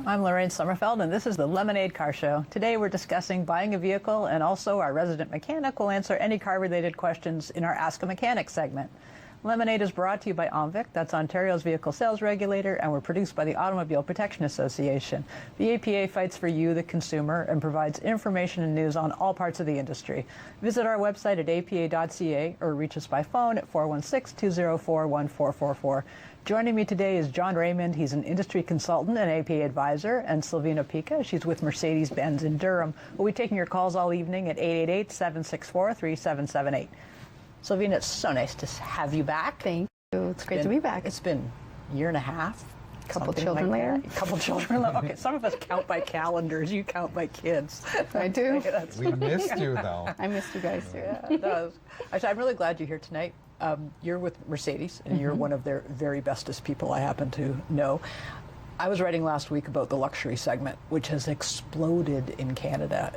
I'm Lorraine Sommerfeld, and this is the Lemonade Car Show. Today we're discussing buying a vehicle, and also our resident mechanic will answer any car-related questions in our Ask a Mechanic segment. Lemonade is brought to you by OMVIC, that's Ontario's vehicle sales regulator, and we're produced by the Automobile Protection Association. The APA fights for you, the consumer, and provides information and news on all parts of the industry. Visit our website at apa.ca or reach us by phone at 416-204-1444. Joining me today is John Raymond. He's an industry consultant and APA advisor, and Silvina Pica. She's with Mercedes-Benz in Durham. We'll be taking your calls all evening at 888-764-3778. Silvina, it's so nice to have you back. Thank you. It's great to be back. It's been a year and a half. A couple children later. A couple children later. Okay, some of us count by calendars. You count by kids. I do. We missed you, though. I missed you guys, too. Yeah, it does. Actually, I'm really glad you're here tonight. You're with Mercedes, and you're one of their very bestest people I happen to know. I was writing last week about the luxury segment, which has exploded in Canada.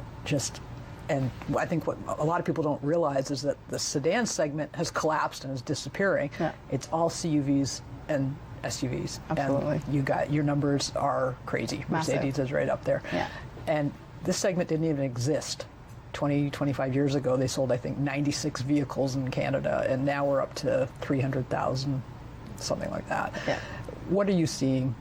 And I think what a lot of people don't realize is that the sedan segment has collapsed and is disappearing. Yeah. It's all CUVs and SUVs. Absolutely. And your numbers are crazy. Massive. Mercedes is right up there. Yeah. And this segment didn't even exist. 25 years ago, they sold, I think, 96 vehicles in Canada, and now we're up to 300,000, something like that. Yeah. What are you seeing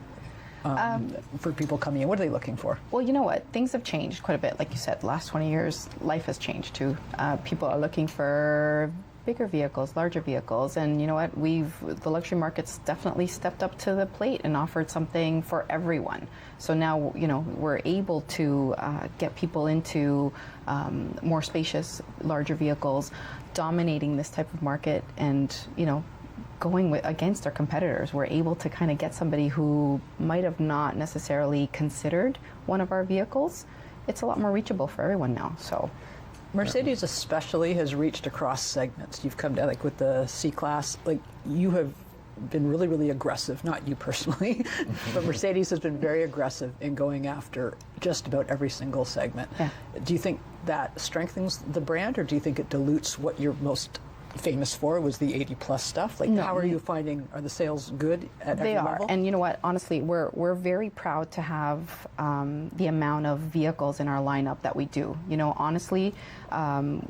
for people coming in? What are they looking for? Well, you know what? Things have changed quite a bit. Like you said, the last 20 years, life has changed too. People are looking for bigger vehicles, larger vehicles, and you know what? The luxury market's definitely stepped up to the plate and offered something for everyone. So now, you know, we're able to get people into more spacious, larger vehicles, dominating this type of market, and you know, going against our competitors. We're able to kind of get somebody who might have not necessarily considered one of our vehicles. It's a lot more reachable for everyone now. So Mercedes especially has reached across segments. You've come down, like with the C-Class, like you have been really, really aggressive, not you personally, but Mercedes has been very aggressive in going after just about every single segment. Yeah. Do you think that strengthens the brand, or do you think it dilutes what you're most famous for, was the 80-plus stuff? Like, no, how are you finding, are the sales good at every level? And you know what, honestly, we're very proud to have the amount of vehicles in our lineup that we do. You know, honestly,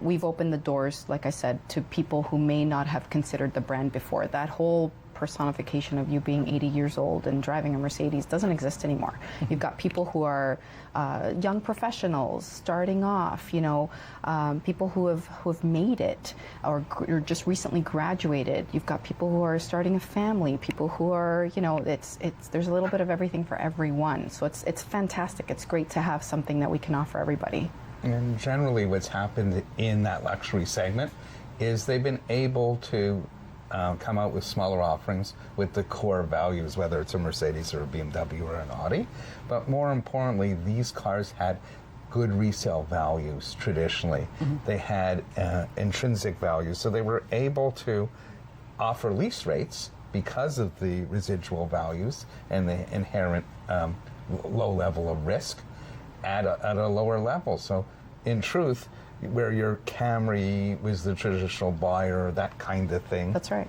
we've opened the doors, like I said, to people who may not have considered the brand before. That whole personification of you being 80 years old and driving a Mercedes doesn't exist anymore. You've got people who are young professionals starting off, you know, people who have made it or just recently graduated. You've got people who are starting a family, people who are, you know, there's a little bit of everything for everyone. So it's fantastic. It's great to have something that we can offer everybody. And generally what's happened in that luxury segment is they've been able to come out with smaller offerings with the core values, whether it's a Mercedes or a BMW or an Audi. But more importantly, these cars had good resale values traditionally. Mm-hmm. They had intrinsic values, so they were able to offer lease rates because of the residual values and the inherent low level of risk at a lower level. So in truth, where your Camry was the traditional buyer, that kind of thing. That's right.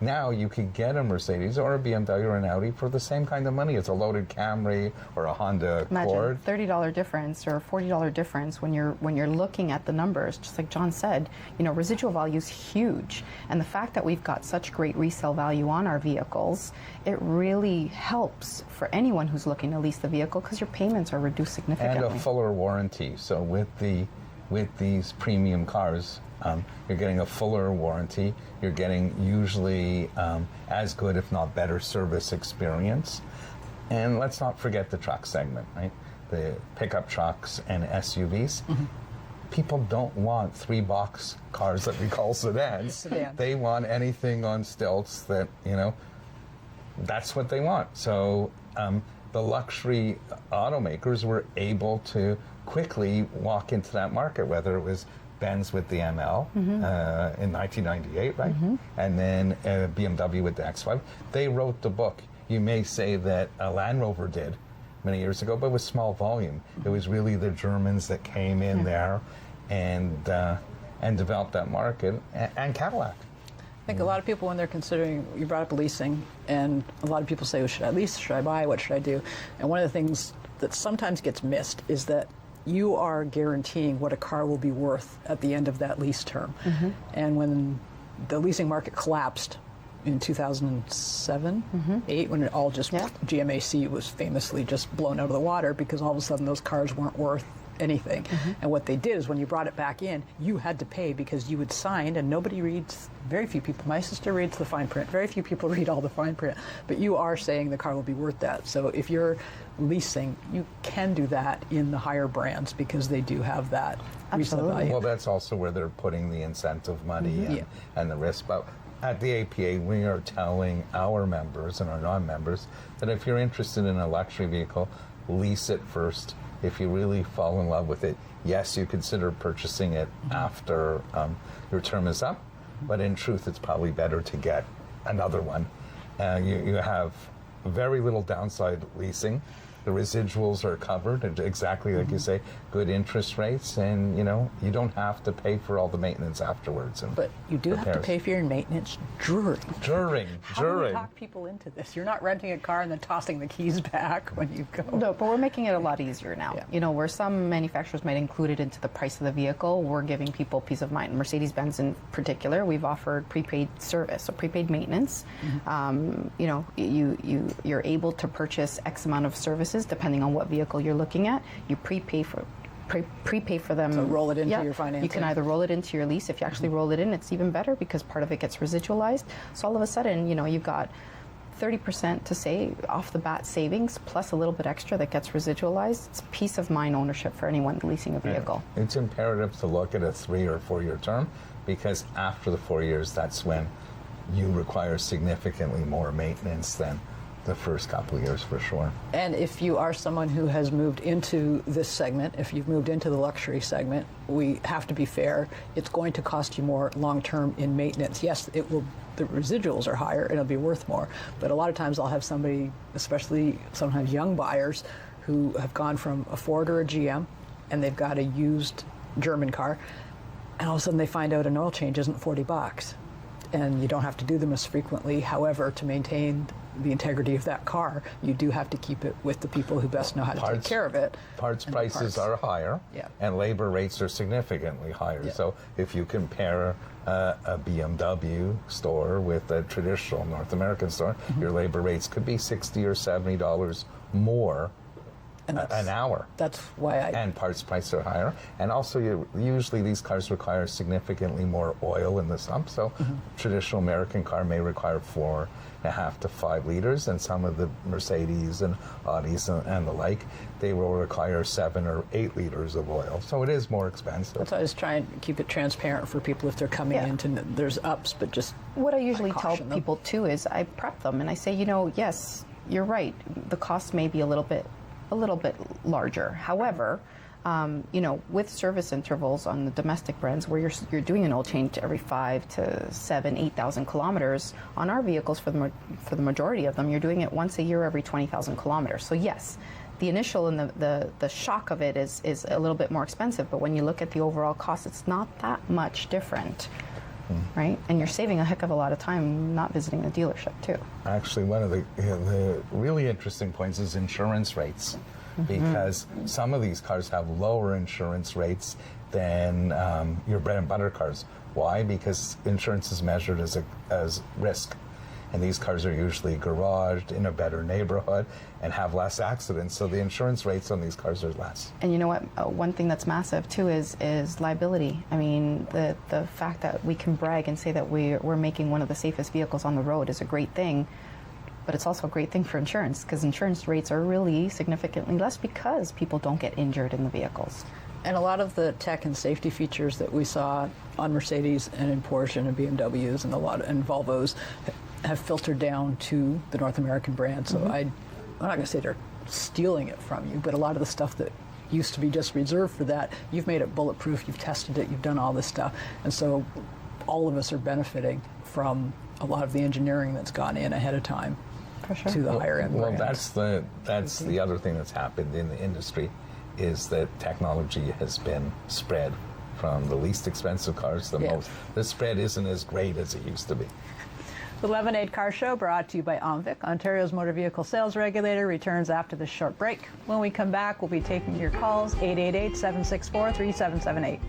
Now you could get a Mercedes or a BMW or an Audi for the same kind of money as a loaded Camry or a Honda Accord. Imagine $30 difference or $40 difference when you're looking at the numbers. Just like John said, you know, residual value is huge, and the fact that we've got such great resale value on our vehicles, it really helps for anyone who's looking to lease the vehicle because your payments are reduced significantly. And a fuller warranty. So with these premium cars, you're getting a fuller warranty. You're getting usually as good, if not better, service experience. And let's not forget the truck segment, right? The pickup trucks and SUVs. Mm-hmm. People don't want 3-box cars that we call sedans. They want anything on stilts that, you know, that's what they want. So the luxury automakers were able to quickly walk into that market, whether it was Benz with the ML in 1998, right? Mm-hmm. And then BMW with the X5. They wrote the book. You may say that a Land Rover did many years ago, but with small volume. Mm-hmm. It was really the Germans that came in there and developed that market, and Cadillac. I think a lot of people, when they're considering, you brought up leasing, and a lot of people say, well, should I lease, should I buy, what should I do? And one of the things that sometimes gets missed is that you are guaranteeing what a car will be worth at the end of that lease term. And when the leasing market collapsed in 2007, 8, when it all just, GMAC was famously just blown out of the water because all of a sudden those cars weren't worth anything. And what they did is when you brought it back in, you had to pay because you had signed, and nobody reads, very few people, my sister reads the fine print, very few people read all the fine print, but you are saying the car will be worth that. So if you're leasing, you can do that in the higher brands because they do have that resale value. Well, that's also where they're putting the incentive money and the risk. But at the APA, we are telling our members and our non-members that if you're interested in a luxury vehicle, lease it first. If you really fall in love with it, yes, you consider purchasing it after your term is up, but in truth, it's probably better to get another one. You have very little downside leasing. The residuals are covered, and exactly like you say, good interest rates, and you don't have to pay for all the maintenance afterwards. But you do have to pay for your maintenance during. How do you talk people into this? You're not renting a car and then tossing the keys back when you go. No, but we're making it a lot easier now. Where some manufacturers might include it into the price of the vehicle, we're giving people peace of mind. Mercedes-Benz in particular, we've offered prepaid service, so prepaid maintenance. You're able to purchase X amount of services depending on what vehicle you're looking at. You prepay for them. So roll it into your financing. You can either roll it into your lease. If you actually roll it in, it's even better because part of it gets residualized. So all of a sudden, you've got 30% to say off the bat savings plus a little bit extra that gets residualized. It's peace of mind ownership for anyone leasing a vehicle. It's imperative to look at a 3 or 4 year term because after the 4 years, that's when you require significantly more maintenance than the first couple of years for sure. And if you are someone who has moved into this segment, if you've moved into the luxury segment, we have to be fair. It's going to cost you more long-term in maintenance. Yes, it will. The residuals are higher and it'll be worth more. But a lot of times I'll have somebody, especially sometimes young buyers, who have gone from a Ford or a GM and they've got a used German car, and all of a sudden they find out an oil change isn't $40. And you don't have to do them as frequently. However, to maintain the integrity of that car, you do have to keep it with the people who best know how to take care of it. Parts prices are higher, and labor rates are significantly higher. So if you compare a BMW store with a traditional North American store, your labor rates could be $60 or $70 more an hour. That's why and parts prices are higher, and also usually these cars require significantly more oil in the sump. So traditional American car may require 4.5 to 5 liters, and some of the Mercedes and Audis and the like, they will require 7 or 8 liters of oil. So it is more expensive. That's why I was trying to keep it transparent for people if they're coming into. There's ups, but just what I usually tell people too is I prep them and I say, yes, you're right. The cost may be a little bit larger. However, with service intervals on the domestic brands where you're doing an oil change every 5 to 7, 8,000 kilometers, on our vehicles for the majority of them, you're doing it once a year every 20,000 kilometers. So yes, the initial and the shock of it is a little bit more expensive, but when you look at the overall cost, it's not that much different. Right? And you're saving a heck of a lot of time not visiting the dealership, too. Actually, one of the really interesting points is insurance rates, because some of these cars have lower insurance rates than your bread and butter cars. Why? Because insurance is measured as risk. And these cars are usually garaged in a better neighborhood and have less accidents, so the insurance rates on these cars are less. And you know what? One thing that's massive too is liability. I mean, the fact that we can brag and say that we're making one of the safest vehicles on the road is a great thing, but it's also a great thing for insurance because insurance rates are really significantly less because people don't get injured in the vehicles. And a lot of the tech and safety features that we saw on Mercedes and in Porsche and BMWs and Volvos have filtered down to the North American brand. So I'm not going to say they're stealing it from you, but a lot of the stuff that used to be just reserved for that, you've made it bulletproof, you've tested it, you've done all this stuff. And so all of us are benefiting from a lot of the engineering that's gone in ahead of time to the higher end brands. Well, that's the other thing that's happened in the industry is that technology has been spread from the least expensive cars to the Yeah. most. The spread isn't as great as it used to be. The Lemonade Car Show, brought to you by OMVIC, Ontario's motor vehicle sales regulator, returns after this short break. When we come back, we'll be taking your calls, 888-764-3778.